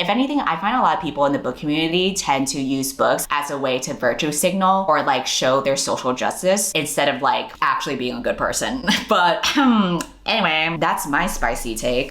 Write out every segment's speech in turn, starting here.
If anything, I find a lot of people in the book community tend to use books as a way to virtue signal or like show their social justice instead of like actually being a good person. But anyway, that's my spicy take.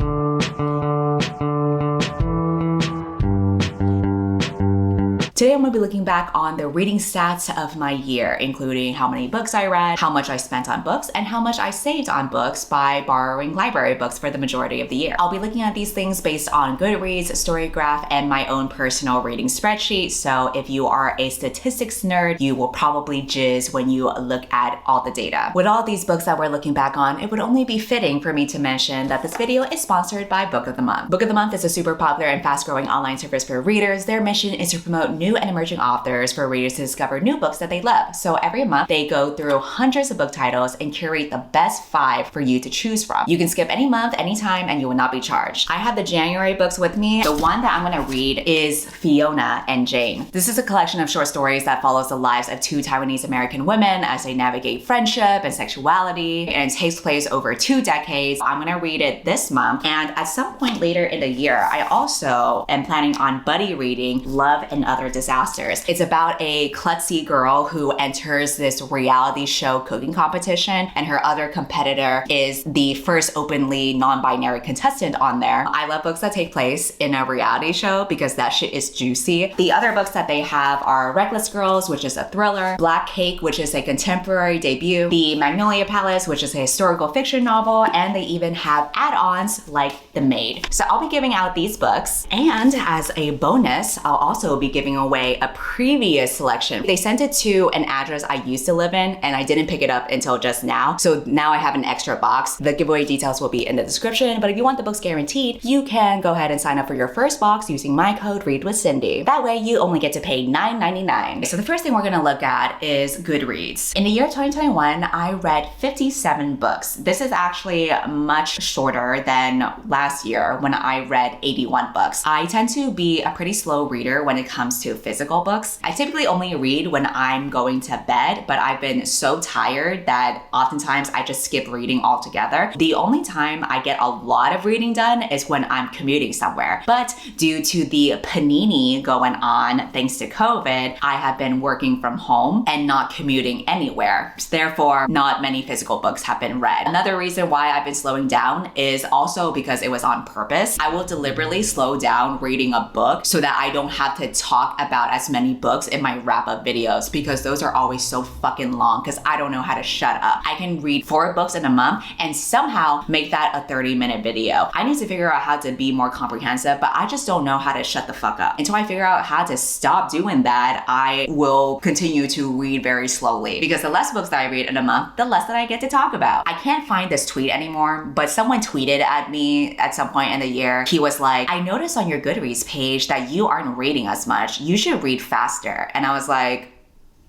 Today I'm going to be looking back on the reading stats of my year, including how many books I read, how much I spent on books, and how much I saved on books by borrowing library books for the majority of the year. I'll be looking at these things based on Goodreads, Storygraph, and my own personal reading spreadsheet, so if you are a statistics nerd, you will probably jizz when you look at all the data. With all these books that we're looking back on, it would only be fitting for me to mention that this video is sponsored by Book of the Month. Book of the Month is a super popular and fast-growing online service for readers. Their mission is to promote new and emerging authors for readers to discover new books that they love. So every month they go through hundreds of book titles and curate the best 5 for you to choose from. You can skip any month, anytime, and you will not be charged. I have the January books with me. The one that I'm going to read is Fiona and Jane. This is a collection of short stories that follows the lives of 2 Taiwanese American women as they navigate friendship and sexuality, and it takes place over 2 decades. I'm going to read it this month, and at some point later in the year, I also am planning on buddy reading Love and Other Disasters. It's about a klutzy girl who enters this reality show cooking competition, and her other competitor is the first openly non-binary contestant on there. I love books that take place in a reality show because that shit is juicy. The other books that they have are Reckless Girls, which is a thriller, Black Cake, which is a contemporary debut, The Magnolia Palace, which is a historical fiction novel, and they even have add-ons like The Maid. So I'll be giving out these books, and as a bonus, I'll also be giving away a previous selection. They sent it to an address I used to live in, and I didn't pick it up until just now. So now I have an extra box. The giveaway details will be in the description, but if you want the books guaranteed, you can go ahead and sign up for your first box using my code READWITHCINDY. That way you only get to pay $9.99. So the first thing we're gonna look at is Goodreads. In the year 2021, I read 57 books. This is actually much shorter than last year when I read 81 books. I tend to be a pretty slow reader when it comes to physical books. I typically only read when I'm going to bed, but I've been so tired that oftentimes I just skip reading altogether. The only time I get a lot of reading done is when I'm commuting somewhere. But due to the panini going on, thanks to COVID, I have been working from home and not commuting anywhere. Therefore, not many physical books have been read. Another reason why I've been slowing down is also because it was on purpose. I will deliberately slow down reading a book so that I don't have to talk about as many books in my wrap-up videos, because those are always so fucking long because I don't know how to shut up. I can read 4 books in a month and somehow make that a 30-minute video. I need to figure out how to be more comprehensive, but I just don't know how to shut the fuck up. Until I figure out how to stop doing that, I will continue to read very slowly, because the less books that I read in a month, the less that I get to talk about. I can't find this tweet anymore, but someone tweeted at me at some point in the year. He was like, I noticed on your Goodreads page that you aren't reading as much. You should read faster. And I was like,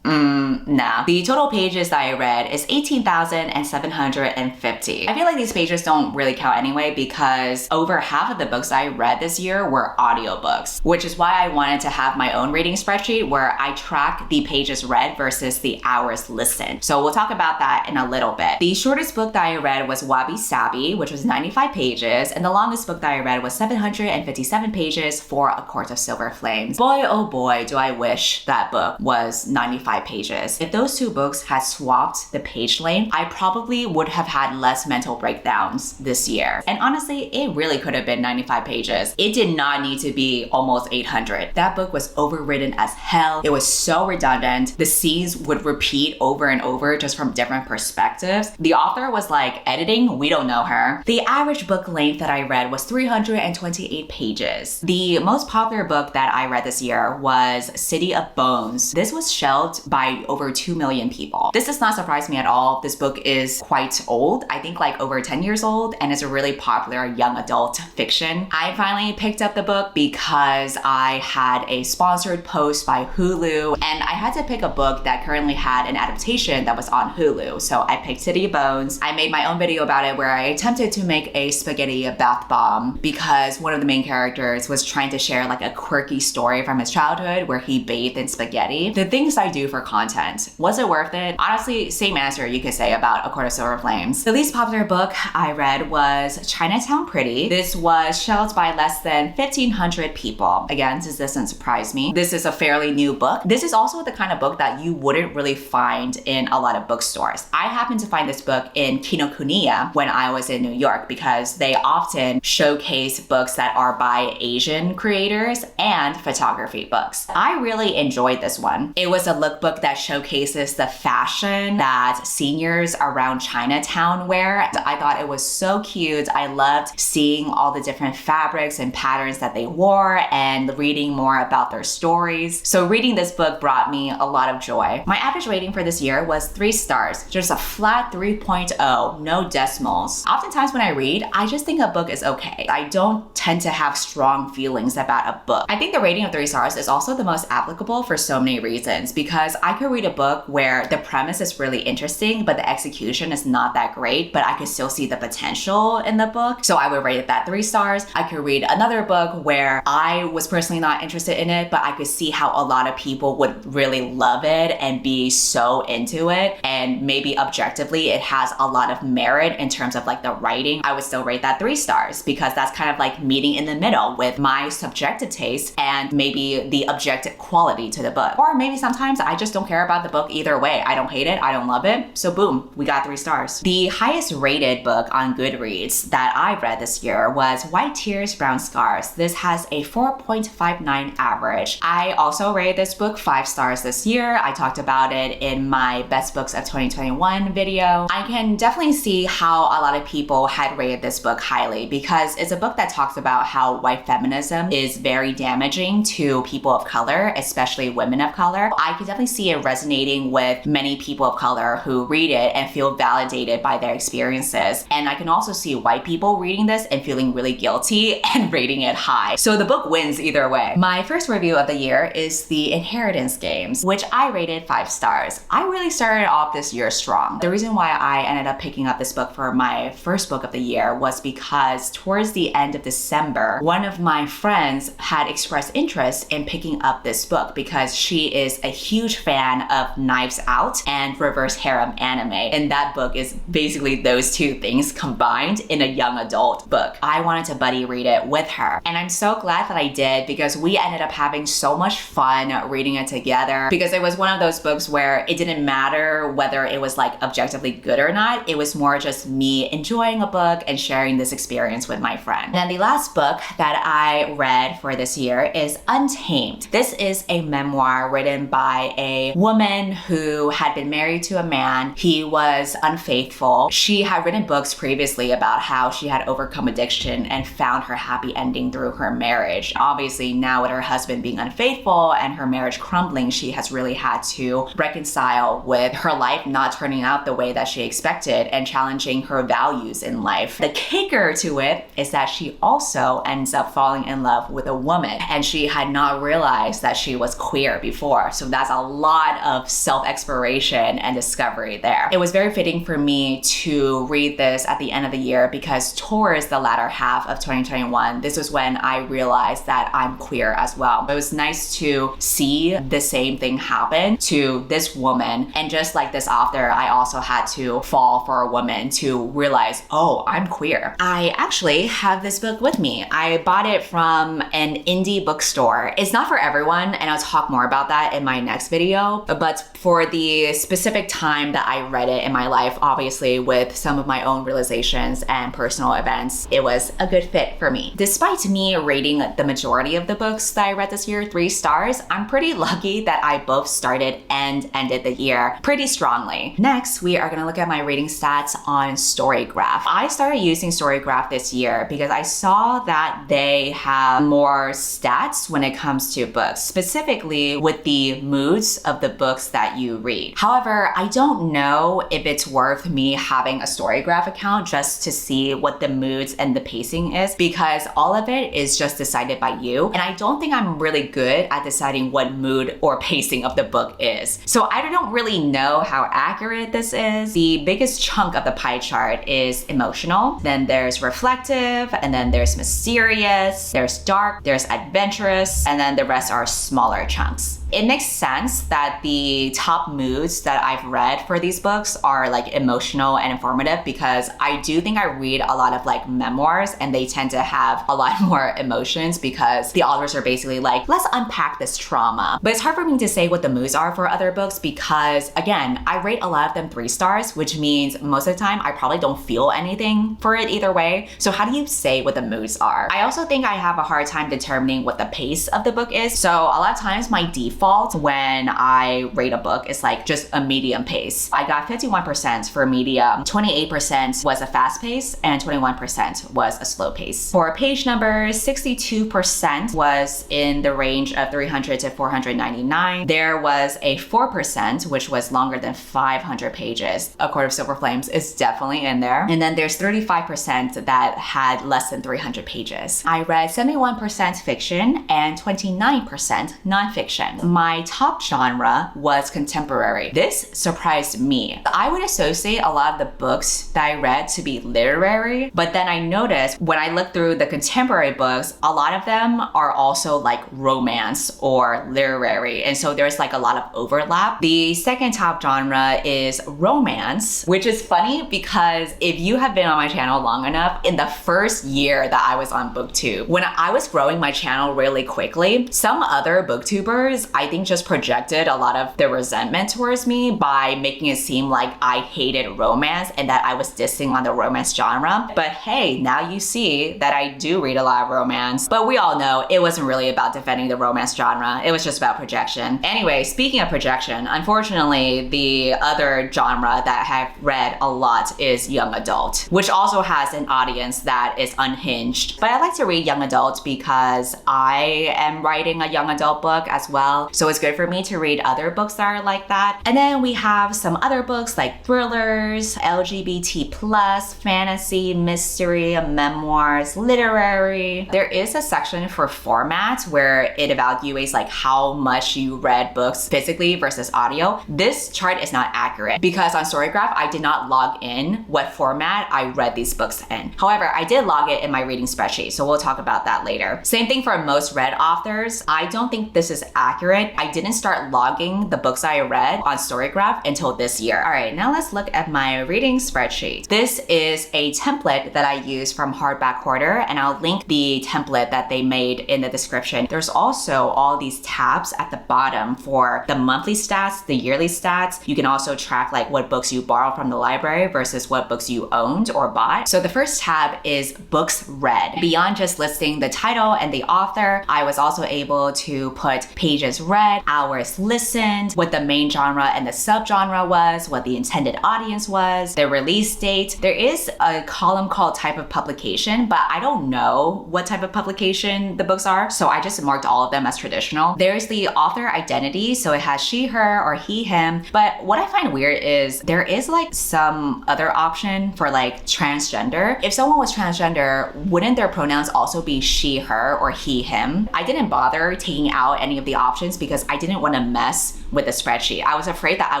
nah. The total pages that I read is 18,750. I feel like these pages don't really count anyway, because over half of the books I read this year were audiobooks, which is why I wanted to have my own reading spreadsheet where I track the pages read versus the hours listened. So we'll talk about that in a little bit. The shortest book that I read was Wabi Sabi, which was 95 pages, and the longest book that I read was 757 pages for A Court of Silver Flames. Boy, oh boy, do I wish that book was 95 pages. If those 2 books had swapped the page length, I probably would have had less mental breakdowns this year. And honestly, it really could have been 95 pages. It did not need to be almost 800. That book was overwritten as hell. It was so redundant. The scenes would repeat over and over just from different perspectives. The author was like, editing, we don't know her. The average book length that I read was 328 pages. The most popular book that I read this year was City of Bones. This was shelved by over 2 million people. This does not surprise me at all. This book is quite old. I think like over 10 years old, and it's a really popular young adult fiction. I finally picked up the book because I had a sponsored post by Hulu, and I had to pick a book that currently had an adaptation that was on Hulu. So I picked City of Bones. I made my own video about it where I attempted to make a spaghetti bath bomb because one of the main characters was trying to share like a quirky story from his childhood where he bathed in spaghetti. The things I do do for content. Was it worth it? Honestly, same answer you could say about A Court of Silver Flames. The least popular book I read was Chinatown Pretty. This was shelved by less than 1,500 people. Again, this doesn't surprise me. This is a fairly new book. This is also the kind of book that you wouldn't really find in a lot of bookstores. I happened to find this book in Kinokuniya when I was in New York because they often showcase books that are by Asian creators and photography books. I really enjoyed this one. It was a lookbook that showcases the fashion that seniors around Chinatown wear. I thought it was so cute. I loved seeing all the different fabrics and patterns that they wore and reading more about their stories. So reading this book brought me a lot of joy. My average rating for this year was 3 stars, just a flat 3.0, no decimals. Oftentimes when I read, I just think a book is okay. I don't tend to have strong feelings about a book. I think the rating of 3 stars is also the most applicable for so many reasons because I could read a book where the premise is really interesting, but the execution is not that great, but I could still see the potential in the book. So I would rate it that 3 stars. I could read another book where I was personally not interested in it, but I could see how a lot of people would really love it and be so into it. And maybe objectively, it has a lot of merit in terms of like the writing. I would still rate that 3 stars because that's kind of like meeting in the middle with my subjective taste and maybe the objective quality to the book. Or maybe sometimes I just don't care about the book either way. I don't hate it, I don't love it. So boom, we got 3 stars. The highest rated book on Goodreads that I read this year was White Tears, Brown Scars. This has a 4.59 average. I also rated this book 5 stars this year. I talked about it in my best books of 2021 video. I can definitely see how a lot of people had rated this book highly because it's a book that talks about how white feminism is very damaging to people of color, especially women of color. I can definitely see it resonating with many people of color who read it and feel validated by their experiences. And I can also see white people reading this and feeling really guilty and rating it high. So the book wins either way. My first review of the year is The Inheritance Games, which I rated 5 stars. I really started off this year strong. The reason why I ended up picking up this book for my first book of the year was because towards the end of December, one of my friends had expressed interest in picking up this book because she is a huge fan of Knives Out and Reverse Harem anime. And that book is basically those two things combined in a young adult book. I wanted to buddy read it with her. And I'm so glad that I did because we ended up having so much fun reading it together because it was one of those books where it didn't matter whether it was like objectively good or not. It was more just me enjoying a book and sharing this experience with my friend. And then the last book that I read for this year is Untamed. This is a memoir written by a woman who had been married to a man. He was unfaithful. She had written books previously about how she had overcome addiction and found her happy ending through her marriage. Obviously, now with her husband being unfaithful and her marriage crumbling, she has really had to reconcile with her life not turning out the way that she expected and challenging her values in life. The kicker to it is that she also ends up falling in love with a woman, and she had not realized that she was queer before. So that's a lot of self-exploration and discovery there. It was very fitting for me to read this at the end of the year because towards the latter half of 2021, this was when I realized that I'm queer as well. It was nice to see the same thing happen to this woman. And just like this author, I also had to fall for a woman to realize, oh, I'm queer. I actually have this book with me. I bought it from an indie bookstore. It's not for everyone, and I'll talk more about that in my next video. But for the specific time that I read it in my life, obviously with some of my own realizations and personal events, it was a good fit for me. Despite me rating the majority of the books that I read this year 3 stars, I'm pretty lucky that I both started and ended the year pretty strongly. Next, we are gonna look at my rating stats on Storygraph. I started using Storygraph this year because I saw that they have more stats when it comes to books, specifically with the moods of the books that you read. However, I don't know if it's worth me having a Storygraph account just to see what the moods and the pacing is because all of it is just decided by you. And I don't think I'm really good at deciding what mood or pacing of the book is. So I don't really know how accurate this is. The biggest chunk of the pie chart is emotional, then there's reflective, and then there's mysterious, there's dark, there's adventurous, and then the rest are smaller chunks. It makes sense that the top moods that I've read for these books are like emotional and informative, because I do think I read a lot of like memoirs and they tend to have a lot more emotions because the authors are basically like, let's unpack this trauma. But it's hard for me to say what the moods are for other books because, again, I rate a lot of them 3 stars, which means most of the time I probably don't feel anything for it either way. So how do you say what the moods are? I also think I have a hard time determining what the pace of the book is. So a lot of times my default when I rate a book is like just a medium pace. I got 51% for medium, 28% was a fast pace, and 21% was a slow pace. For page numbers, 62% was in the range of 300 to 499. There was a 4%, which was longer than 500 pages. A Court of Silver Flames is definitely in there. And then there's 35% that had less than 300 pages. I read 71% fiction and 29% nonfiction. My top genre was contemporary. This surprised me. I would associate a lot of the books that I read to be literary, but then I noticed when I looked through the contemporary books, a lot of them are also like romance or literary. And so there's like a lot of overlap. The second top genre is romance, which is funny because if you have been on my channel long enough, in the first year that I was on BookTube, when I was growing my channel really quickly, some other booktubers, I think, just projected a lot of their resentment towards me by making it seem like I hated romance and that I was dissing on the romance genre. But hey, now you see that I do read a lot of romance. But we all know it wasn't really about defending the romance genre. It was just about projection. Anyway, speaking of projection, unfortunately, the other genre that I've read a lot is young adult, which also has an audience that is unhinged. But I like to read young adult because I am writing a young adult book as well. So it's good for me to read other books that are like that. And then we have some other books like thrillers, LGBT plus, fantasy, mystery, memoirs, literary. There is a section for format where it evaluates like how much you read books physically versus audio. This chart is not accurate because on Storygraph, I did not log in what format I read these books in. However, I did log it in my reading spreadsheet, so we'll talk about that later. Same thing for most read authors. I don't think this is accurate. I didn't start logging the books I read on Storygraph until this year. All right, now let's look at my reading spreadsheet. This is a template that I use from Hardback Hoarder, and I'll link the template that they made in the description. There's also all these tabs at the bottom for the monthly stats, the yearly stats. You can also track like what books you borrowed from the library versus what books you owned or bought. So the first tab is books read. Beyond just listing the title and the author, I was also able to put pages read, hours listened, what the main genre and the subgenre was, what the intended audience was, the release date. There is a column called type of publication, but I don't know what type of publication the books are, so I just marked all of them as traditional. There's the author identity, so it has she, her, or he, him. But what I find weird is there is like some other option for like transgender. If someone was transgender, wouldn't their pronouns also be she, her, or he, him? I didn't bother taking out any of the options because I didn't want to mess with the spreadsheet. I was afraid that I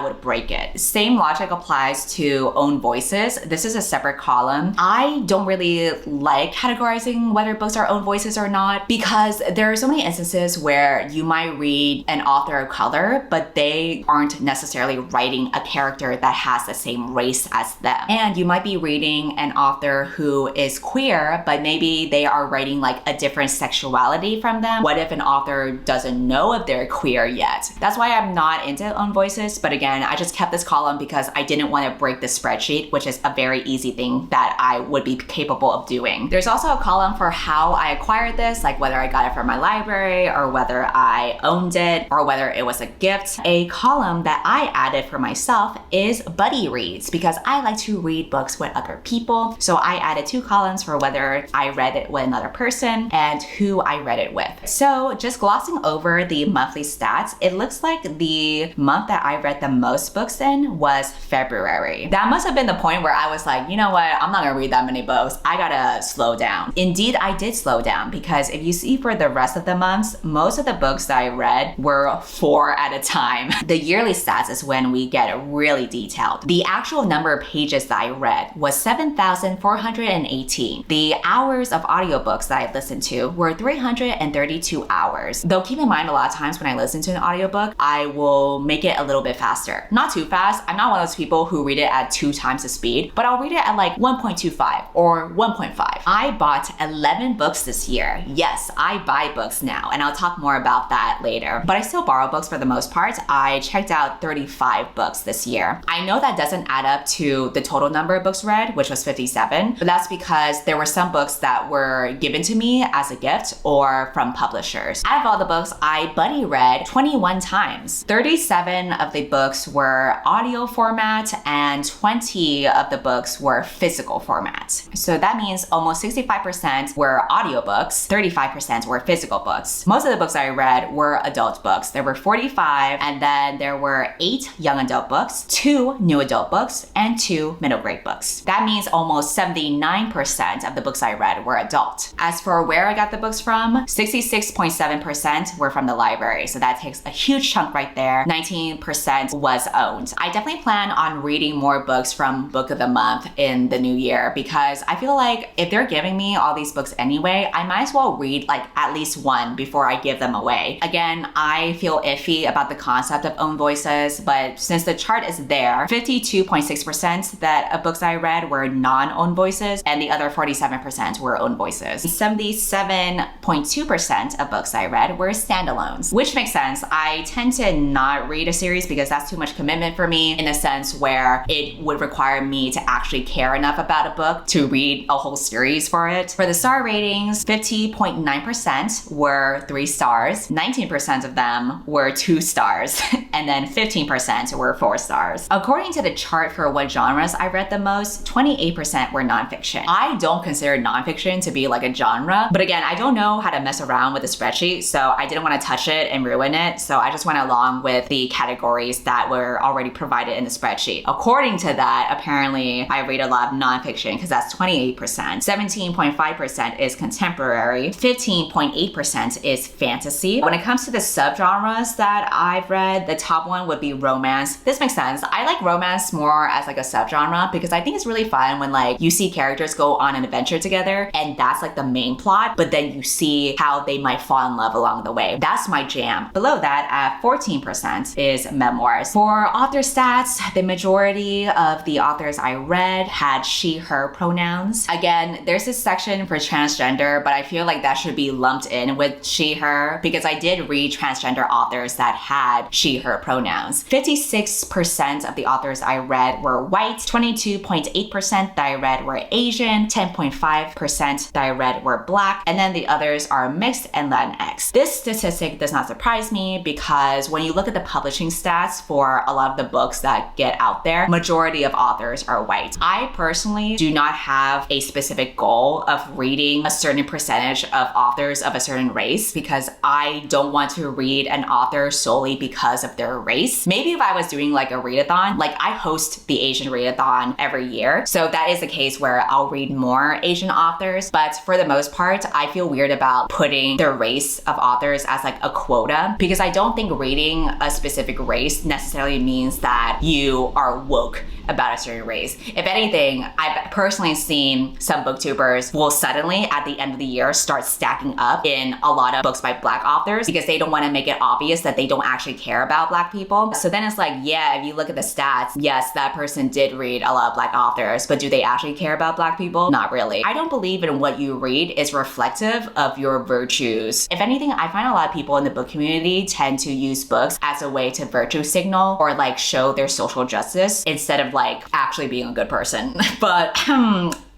would break it. Same logic applies to own voices. This is a separate column. I don't really like categorizing whether books are own voices or not because there are so many instances where you might read an author of color, but they aren't necessarily writing a character that has the same race as them. And you might be reading an author who is queer, but maybe they are writing like a different sexuality from them. What if an author doesn't know if they're queer yet? That's why I'm not into own voices, but again, I just kept this column because I didn't want to break the spreadsheet, which is a very easy thing that I would be capable of doing. There's also a column for how I acquired this, like whether I got it from my library or whether I owned it or whether it was a gift. A column that I added for myself is buddy reads because I like to read books with other people. So I added 2 columns for whether I read it with another person and who I read it with. So just glossing over the monthly stats, it looks like the month that I read the most books in was February. That must have been the point where I was like, you know what, I'm not gonna read that many books. I gotta slow down. Indeed, I did slow down because if you see for the rest of the months, most of the books that I read were 4 at a time. The yearly stats is when we get really detailed. The actual number of pages that I read was 7,418. The hours of audiobooks that I listened to were 332 hours. Though keep in mind, a lot of times times when I listen to an audiobook, I will make it a little bit faster. Not too fast. I'm not one of those people who read it at 2 times the speed, but I'll read it at like 1.25 or 1.5. I bought 11 books this year. Yes, I buy books now, and I'll talk more about that later. But I still borrow books for the most part. I checked out 35 books this year. I know that doesn't add up to the total number of books read, which was 57, but that's because there were some books that were given to me as a gift or from publishers. Out of all the books, I buddy read 21 times. 37 of the books were audio format and 20 of the books were physical format. So that means almost 65% were audiobooks, 35% were physical books. Most of the books I read were adult books. There were 45, and then there were 8 young adult books, 2 new adult books, and 2 middle grade books. That means almost 79% of the books I read were adult. As for where I got the books from, 66.7% were from the library. So that takes a huge chunk right there. 19% was owned. I definitely plan on reading more books from Book of the Month in the new year because I feel like if they're giving me all these books anyway, I might as well read like at least one before I give them away. Again, I feel iffy about the concept of own voices, but since the chart is there, 52.6% that of books I read were non-owned voices and the other 47% were owned voices. 77.2% of books I read were standalones, which makes sense. I tend to not read a series because that's too much commitment for me in a sense where it would require me to actually care enough about a book to read a whole series for it. For the star ratings, 50.9% were 3 stars, 19% of them were 2 stars, and then 15% were 4 stars. According to the chart for what genres I read the most, 28% were nonfiction. I don't consider nonfiction to be like a genre, but again, I don't know how to mess around with the spreadsheet, so I didn't want to touch it and ruin it, so I just went along with the categories that were already provided in the spreadsheet. According to that, apparently I read a lot of nonfiction because that's 28%. 17.5% is contemporary, 15.8% is fantasy. When it comes to the subgenres that I've read, the top one would be romance. This makes sense. I like romance more as like a subgenre because I think it's really fun when like you see characters go on an adventure together and that's like the main plot, but then you see how they might fall in love along the way. That's my jam. Below that, at 14% is memoirs. For author stats, the majority of the authors I read had she, her pronouns. Again, there's this section for transgender, but I feel like that should be lumped in with she, her because I did read transgender authors that had she, her pronouns. 56% of the authors I read were white, 22.8% that I read were Asian, 10.5% that I read were black, and then the others are mixed and Latinx. This statistic does not surprise me because when you look at the publishing stats for a lot of the books that get out there, majority of authors are white. I personally do not have a specific goal of reading a certain percentage of authors of a certain race because I don't want to read an author solely because of their race. Maybe if I was doing like a readathon, like I host the Asian readathon every year, so that is a case where I'll read more Asian authors, but for the most part, I feel weird about putting the race of authors as like a quota because I don't think reading a specific race necessarily means that you are woke about a certain race. If anything, I've personally seen some booktubers will suddenly at the end of the year start stacking up in a lot of books by Black authors because they don't want to make it obvious that they don't actually care about Black people. So then it's like, yeah, if you look at the stats, yes, that person did read a lot of Black authors, but do they actually care about Black people? Not really. I don't believe in what you read is reflective of your virtues. If anything, I find a lot of people in the book community tend to use books as a way to virtue signal or like show their social justice instead of like actually being a good person. But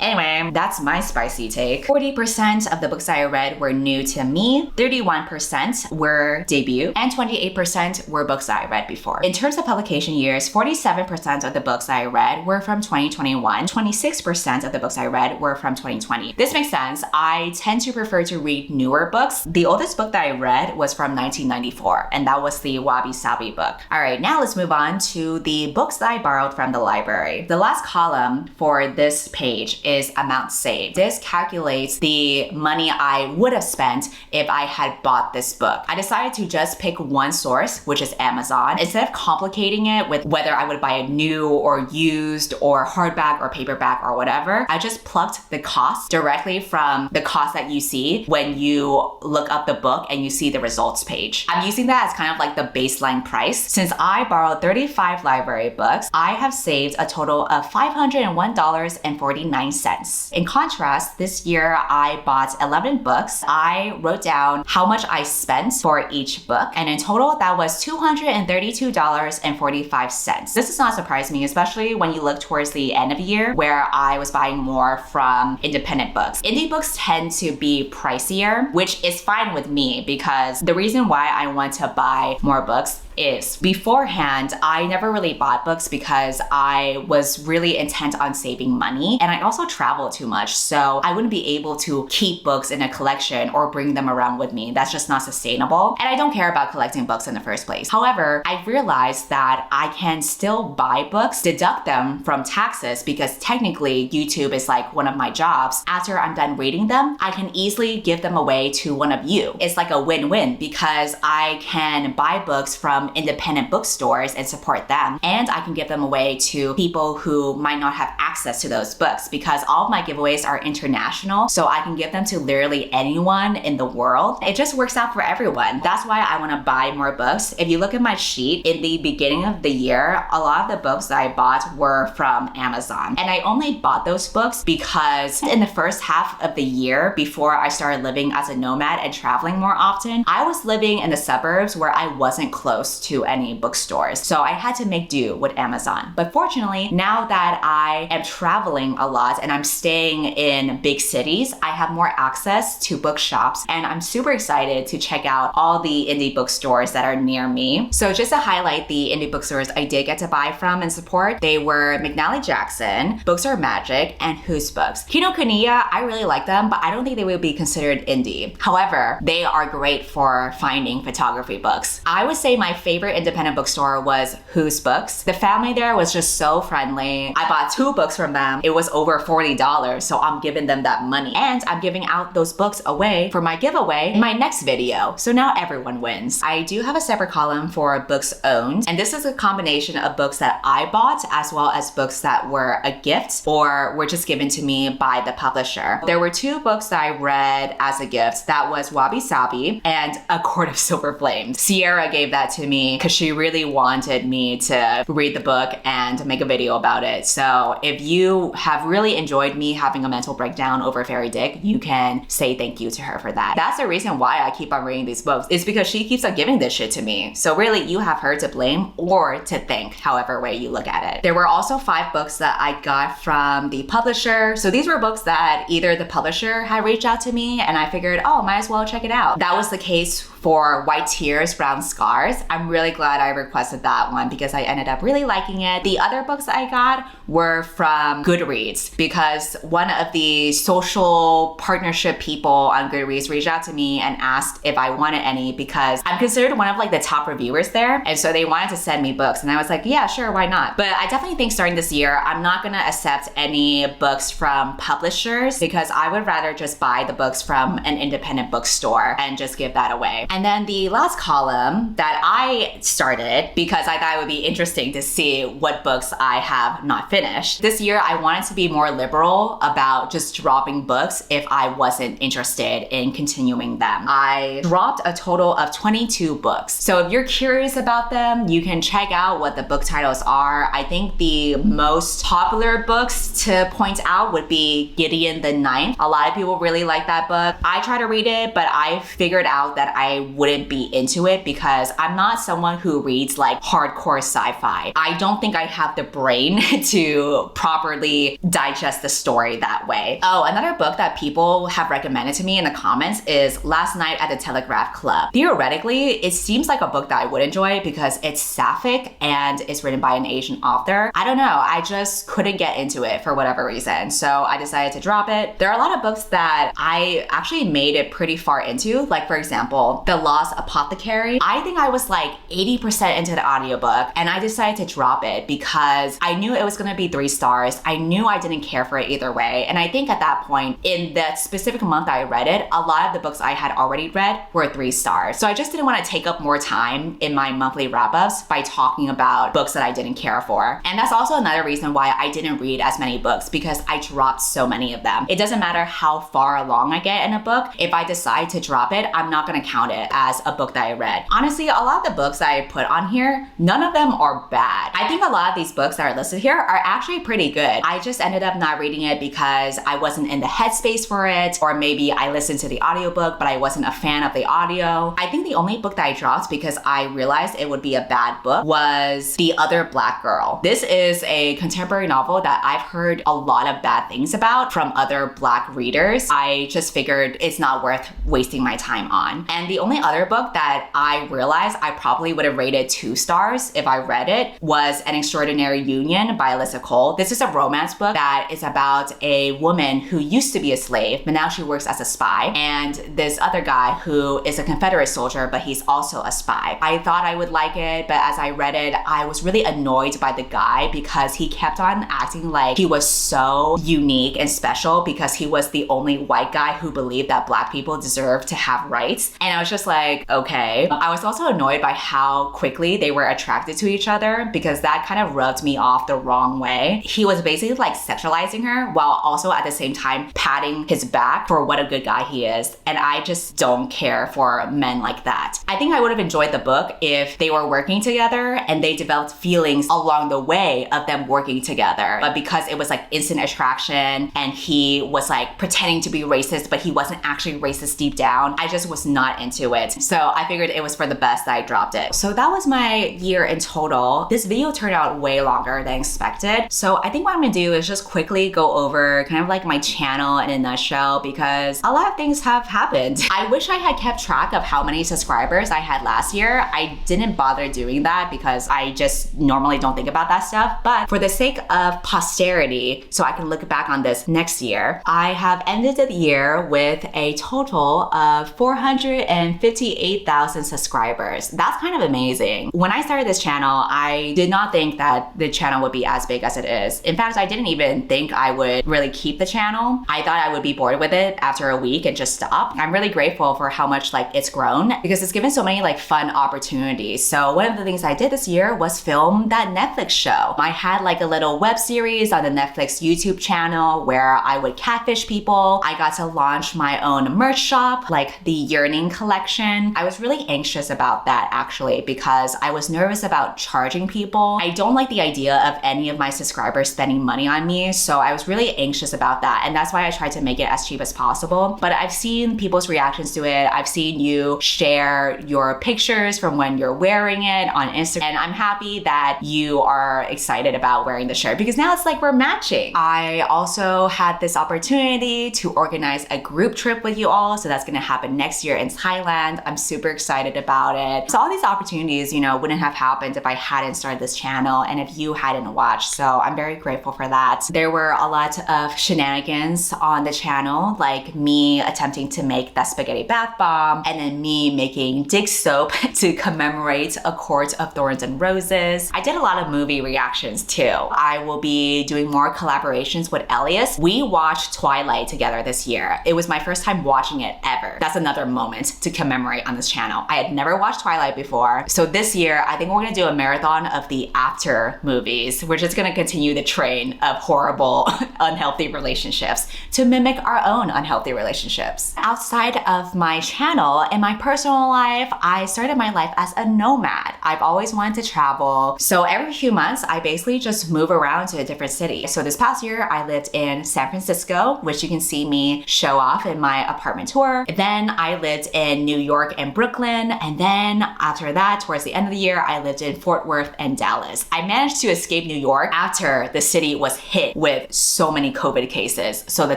anyway, that's my spicy take. 40% of the books I read were new to me, 31% were debut, and 28% were books that I read before. In terms of publication years, 47% of the books I read were from 2021, 26% of the books I read were from 2020. This makes sense. I tend to prefer to read newer books. The oldest book that I read was from 1994, and that was the Wabi Sabi book. All right, now let's move on to the books that I borrowed from the library. The last column for this page is amount saved. This calculates the money I would have spent if I had bought this book. I decided to just pick one source, which is Amazon. Instead of complicating it with whether I would buy a new or used or hardback or paperback or whatever, I just plucked the cost directly from the cost that you see when you look up the book and you see the results page. I'm using that as kind of like the baseline price. Since I borrowed 35 library books, I have saved a total of $501.49. In contrast, this year I bought 11 books. I wrote down how much I spent for each book, and in total that was $232.45. This does not surprise me, especially when you look towards the end of the year where I was buying more from independent books. Indie books tend to be pricier, which is fine with me because the reason why I want to buy more books is beforehand, I never really bought books because I was really intent on saving money, and I also travel too much, so I wouldn't be able to keep books in a collection or bring them around with me. That's just not sustainable, and I don't care about collecting books in the first place. However, I realized that I can still buy books, deduct them from taxes, because technically YouTube is like one of my jobs. After I'm done reading them, I can easily give them away to one of you. It's like a win-win because I can buy books from independent bookstores and support them, and I can give them away to people who might not have access to those books because all of my giveaways are international, so I can give them to literally anyone in the world. It just works out for everyone. That's why I want to buy more books. If you look at my sheet, in the beginning of the year, a lot of the books that I bought were from Amazon, and I only bought those books because in the first half of the year, before I started living as a nomad and traveling more often, I was living in the suburbs where I wasn't close to any bookstores. So I had to make do with Amazon. But fortunately, now that I am traveling a lot and I'm staying in big cities, I have more access to bookshops, and I'm super excited to check out all the indie bookstores that are near me. So just to highlight the indie bookstores I did get to buy from and support, they were McNally Jackson, Books Are Magic, and Who's Books. Kinokuniya, I really like them, but I don't think they would be considered indie. However, they are great for finding photography books. I would say my favorite independent bookstore was Who's Books. The family there was just so friendly. I bought 2 books from them. It was over $40, so I'm giving them that money. And I'm giving out those books away for my giveaway in my next video. So now everyone wins. I do have a separate column for books owned, and this is a combination of books that I bought as well as books that were a gift or were just given to me by the publisher. There were 2 books that I read as a gift. That was Wabi Sabi and A Court of Silver Flames. Sierra gave that to me because she really wanted me to read the book and make a video about it. So if you have really enjoyed me having a mental breakdown over Fairy Dick, you can say thank you to her for that. That's the reason why I keep on reading these books. It's because she keeps on giving this shit to me. So really, you have her to blame or to thank, however way you look at it. There were also 5 books that I got from the publisher. So these were books that either the publisher had reached out to me and I figured, oh, might as well check it out. That was the case for White Tears, Brown Scars. I'm really glad I requested that one because I ended up really liking it. The other books I got were from Goodreads because one of the social partnership people on Goodreads reached out to me and asked if I wanted any because I'm considered one of like the top reviewers there. And so they wanted to send me books and I was like, yeah, sure, why not? But I definitely think starting this year, I'm not gonna accept any books from publishers because I would rather just buy the books from an independent bookstore and just give that away. And then the last column that I started because I thought it would be interesting to see what books I have not finished. This year, I wanted to be more liberal about just dropping books if I wasn't interested in continuing them. I dropped a total of 22 books. So if you're curious about them, you can check out what the book titles are. I think the most popular books to point out would be Gideon the Ninth. A lot of people really like that book. I try to read it, but I figured out that I wouldn't be into it because I'm not someone who reads like hardcore sci-fi. I don't think I have the brain to properly digest the story that way. Oh, another book that people have recommended to me in the comments is Last Night at the Telegraph Club. Theoretically, it seems like a book that I would enjoy because it's sapphic and it's written by an Asian author. I don't know, I just couldn't get into it for whatever reason, so I decided to drop it. There are a lot of books that I actually made it pretty far into, like for example, The Lost Apothecary. I think I was like 80% into the audiobook and I decided to drop it because I knew it was gonna be 3 stars. I knew I didn't care for it either way. And I think at that point, in that specific month I read it, a lot of the books I had already read were 3 stars. So I just didn't want to take up more time in my monthly wrap-ups by talking about books that I didn't care for. And that's also another reason why I didn't read as many books, because I dropped so many of them. It doesn't matter how far along I get in a book. If I decide to drop it, I'm not gonna count it as a book that I read. Honestly, a lot of the books that I put on here, none of them are bad. I think a lot of these books that are listed here are actually pretty good. I just ended up not reading it because I wasn't in the headspace for it, or maybe I listened to the audiobook, but I wasn't a fan of the audio. I think the only book that I dropped because I realized it would be a bad book was The Other Black Girl. This is a contemporary novel that I've heard a lot of bad things about from other Black readers. I just figured it's not worth wasting my time on. And the only other book that I realized I probably would have rated 2 stars if I read it was An Extraordinary Union by Alyssa Cole. This is a romance book that is about a woman who used to be a slave, but now she works as a spy, and this other guy who is a Confederate soldier, but he's also a spy. I thought I would like it, but as I read it, I was really annoyed by the guy because he kept on acting like he was so unique and special because he was the only white guy who believed that Black people deserved to have rights. And I was just like, okay. I was also annoyed by how quickly they were attracted to each other because that kind of rubbed me off the wrong way. He was basically like sexualizing her while also at the same time patting his back for what a good guy he is. And I just don't care for men like that. I think I would have enjoyed the book if they were working together and they developed feelings along the way of them working together. But because it was like instant attraction and he was like pretending to be racist, but he wasn't actually racist deep down, I just was not into it. So I figured it was for the best that I dropped it. So that was my year in total. This video turned out way longer than expected. So I think what I'm gonna do is just quickly go over kind of like my channel in a nutshell because a lot of things have happened. I wish I had kept track of how many subscribers I had last year. I didn't bother doing that because I just normally don't think about that stuff. But for the sake of posterity, so I can look back on this next year, I have ended the year with a total of 458,000 subscribers. That's kind of amazing. When I started this channel, I did not think that the channel would be as big as it is. In fact, I didn't even think I would really keep the channel. I thought I would be bored with it after a week and just stop. I'm really grateful for how much like it's grown because it's given so many like fun opportunities. So one of the things I did this year was film that Netflix show. I had like a little web series on the Netflix YouTube channel where I would catfish people. I got to launch my own merch shop, like the Yearning collection. I was really anxious about that actually because I was nervous about charging people. I don't like the idea of any of my subscribers spending money on me, so I was really anxious about that, and that's why I tried to make it as cheap as possible. But I've seen people's reactions to it. I've seen you share your pictures from when you're wearing it on Instagram, and I'm happy that you are excited about wearing the shirt because now it's like we're matching. I also had this opportunity to organize a group trip with you all, so that's gonna happen next year in Thailand. I'm super excited about it. So all these opportunities, you know, wouldn't have happened if I hadn't started this channel and if you hadn't watched, so I'm very grateful for that. There were a lot of shenanigans on the channel, like me attempting to make that spaghetti bath bomb, and then me making dish soap to commemorate A Court of Thorns and Roses. I did a lot of movie reactions too. I will be doing more collaborations with Elias. We watched Twilight together this year. It was my first time watching it ever. That's another moment to commemorate on this channel. I had never watched Twilight before. So this year, I think we're gonna do a marathon of the after movies. We're just gonna continue the train of horrible, unhealthy relationships to mimic our own unhealthy relationships. Outside of my channel, in my personal life, I started my life as a nomad. I've always wanted to travel. So every few months, I basically just move around to a different city. So this past year, I lived in San Francisco, which you can see me show off in my apartment tour. Then I lived in New York and Brooklyn. And then after that, towards the end of the year, I lived in Fort Worth and Dallas. I managed to escape New York after the city was hit with so many COVID cases. So the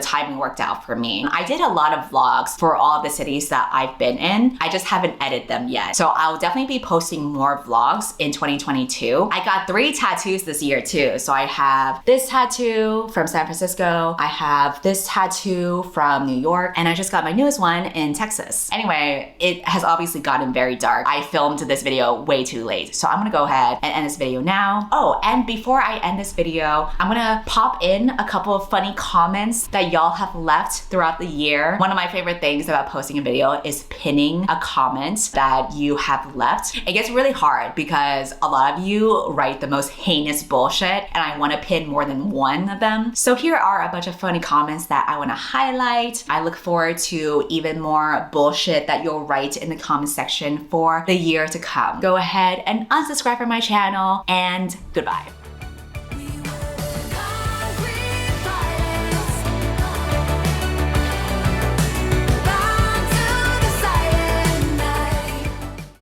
timing worked out for me. I did a lot of vlogs for all of the cities that I've been in. I just haven't edited them yet. So I'll definitely be posting more vlogs in 2022. I got 3 tattoos this year too. So I have this tattoo from San Francisco. I have this tattoo from New York, and I just got my newest one in Texas. Anyway, anyway, it has obviously gotten very dark. I filmed this video way too late, so I'm gonna go ahead and end this video now. Oh, and before I end this video, I'm gonna pop in a couple of funny comments that y'all have left throughout the year. One of my favorite things about posting a video is pinning a comment that you have left. It gets really hard because a lot of you write the most heinous bullshit, and I wanna pin more than one of them. So here are a bunch of funny comments that I wanna highlight. I look forward to even more bullshit that you'll write in the comment section for the year to come. Go ahead and unsubscribe from my channel, and goodbye.